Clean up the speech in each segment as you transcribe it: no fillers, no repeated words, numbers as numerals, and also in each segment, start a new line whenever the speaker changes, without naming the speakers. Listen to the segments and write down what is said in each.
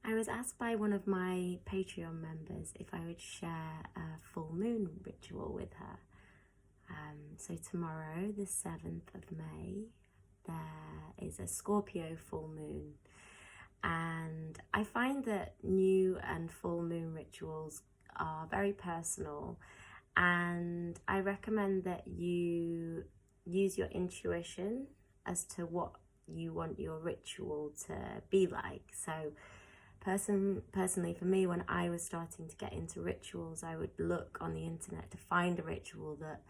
I was asked by one of my Patreon members if I would share a full moon ritual with her. So tomorrow, the 7th of May, there is a Scorpio full moon. And I find that new and full moon rituals are very personal, and I recommend that you use your intuition as to what you want your ritual to be like. So personally for me, when I was starting to get into rituals, I would look on the internet to find a ritual that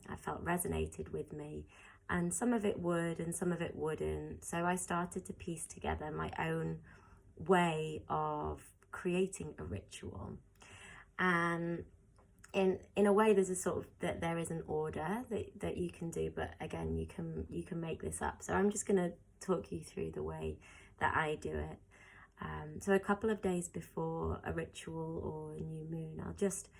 I felt resonated with me, and some of it would and some of it wouldn't. So I started to piece together my own way of creating a ritual, and in a way there's a sort of that there is an order that you can do, but again you can make this up. So I'm just going to talk you through the way that I do it. So a couple of days before a ritual or a new moon, I'll just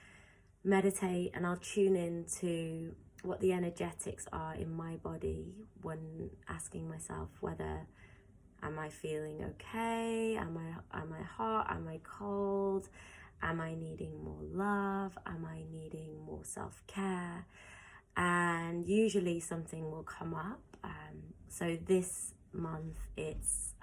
meditate and I'll tune in to what the energetics are in my body, when asking myself whether am I feeling okay, am I hot, am I cold, am I needing more love, am I needing more self-care, and usually something will come up. So this month it's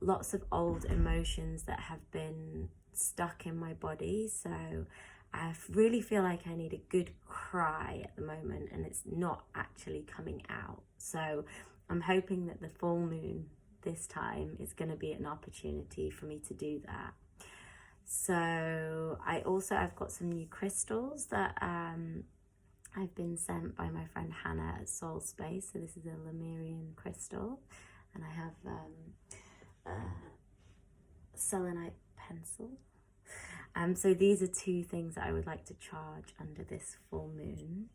lots of old emotions that have been stuck in my body. So I really feel like I need a good cry at the moment, and it's not actually coming out. So I'm hoping that the full moon this time is going to be an opportunity for me to do that. So I've got some new crystals that I've been sent by my friend Hannah at Soul Space. So this is a Lemurian crystal, and I have selenite pencil. So these are two things that I would like to charge under this full moon.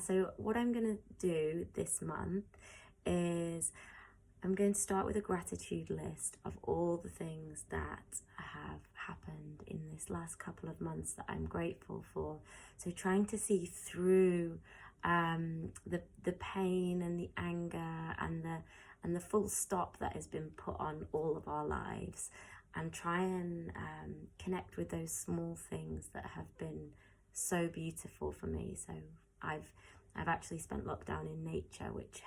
So what I'm going to do this month is I'm going to start with a gratitude list of all the things that have happened in this last couple of months that I'm grateful for. So trying to see through the pain and the anger and the full stop that has been put on all of our lives, and try and connect with those small things that have been so beautiful for me. So I've actually spent lockdown in nature, which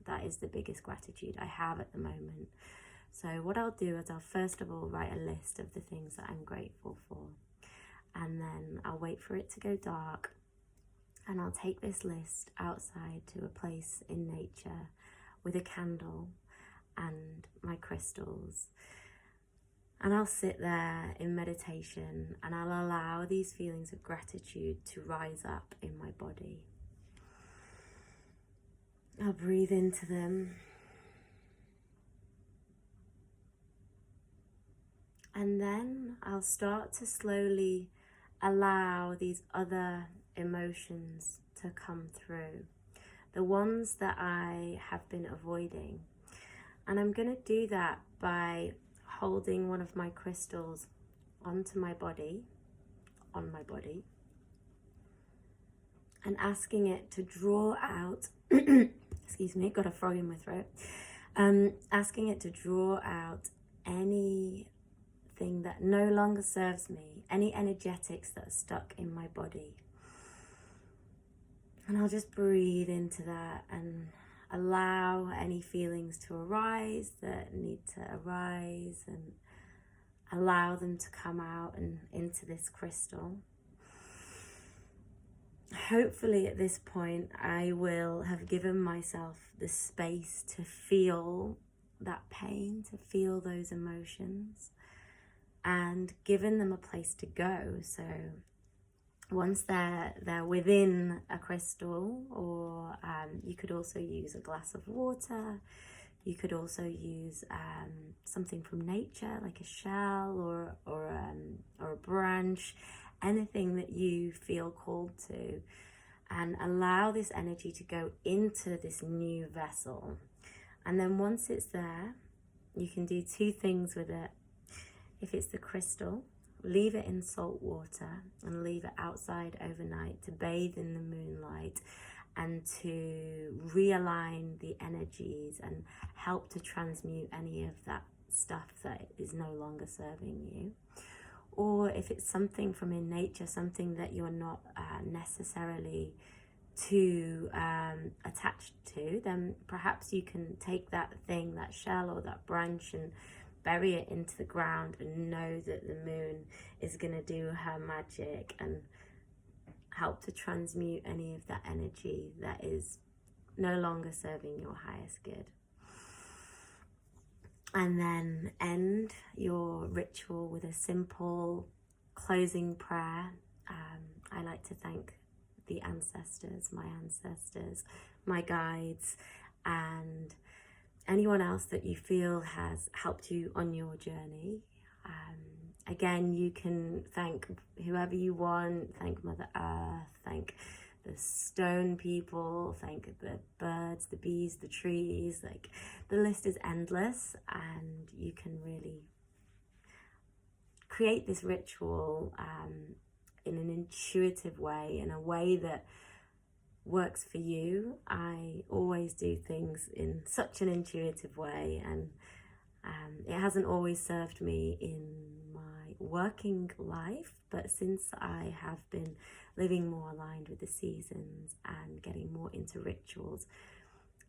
that is the biggest gratitude I have at the moment. So what I'll do is I'll first of all write a list of the things that I'm grateful for, and then I'll wait for it to go dark, and I'll take this list outside to a place in nature with a candle and my crystals. And I'll sit there in meditation, and I'll allow these feelings of gratitude to rise up in my body. I'll breathe into them. And then I'll start to slowly allow these other emotions to come through, the ones that I have been avoiding. And I'm going to do that by holding one of my crystals on my body, and asking it to draw out, excuse me, got a frog in my throat, asking it to draw out anything that no longer serves me, any energetics that are stuck in my body. And I'll just breathe into that and allow any feelings to arise that need to arise, and allow them to come out and into this crystal. Hopefully at this point I will have given myself the space to feel that pain, to feel those emotions, and given them a place to go. So once they're within a crystal, or you could also use a glass of water. You could also use something from nature, like a shell or a branch, anything that you feel called to, and allow this energy to go into this new vessel. And then once it's there, you can do two things with it. If it's the crystal, leave it in salt water and leave it outside overnight to bathe in the moonlight, and to realign the energies and help to transmute any of that stuff that is no longer serving you. Or if it's something from in nature, something that you're not necessarily too attached to, then perhaps you can take that thing, that shell or that branch, and bury it into the ground and know that the moon is going to do her magic and help to transmute any of that energy that is no longer serving your highest good. And then end your ritual with a simple closing prayer. I like to thank the ancestors, my guides, and anyone else that you feel has helped you on your journey. Again, you can thank whoever you want, thank Mother Earth, thank the stone people, thank the birds, the bees, the trees. Like, the list is endless, and you can really create this ritual in an intuitive way, in a way that works for you. I always do things in such an intuitive way, and it hasn't always served me in my working life, but since I have been living more aligned with the seasons and getting more into rituals,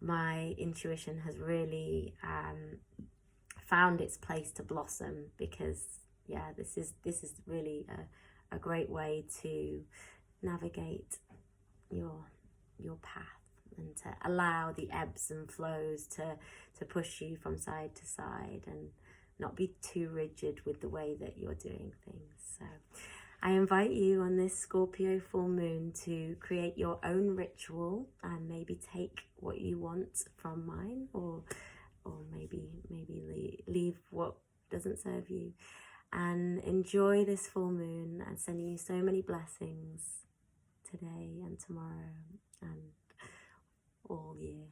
my intuition has really found its place to blossom, because this is really a great way to navigate your path and to allow the ebbs and flows to push you from side to side and not be too rigid with the way that you're doing things. So I invite you on this Scorpio full moon to create your own ritual and maybe take what you want from mine, or maybe leave what doesn't serve you, and enjoy this full moon, and sending you so many blessings today and tomorrow and all year.